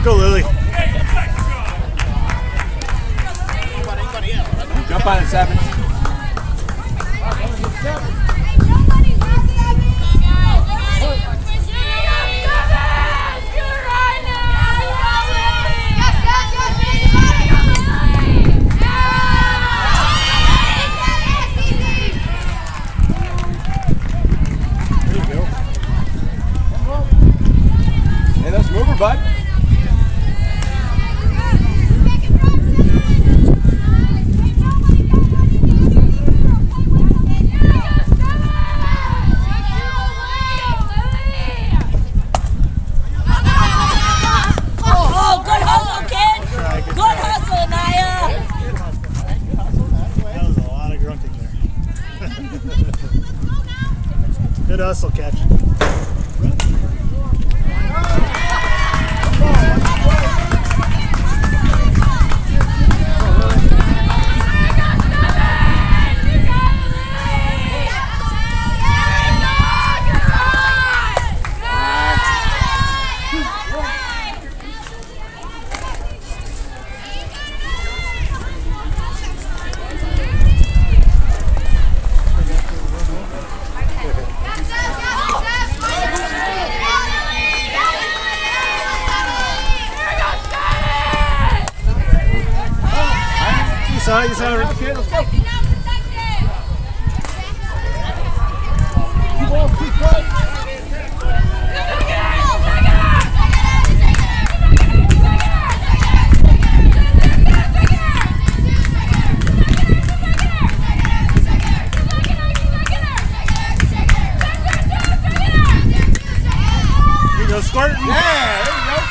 Let's go, Lily. Jump on it, Sevens. Hey, let's move her, bud. Oh, good hustle, kid. Good hustle, Naya. That was a lot of grunting there. Good hustle, catch. You saw it. Okay, let's go. You go squirting. Yeah, there you go.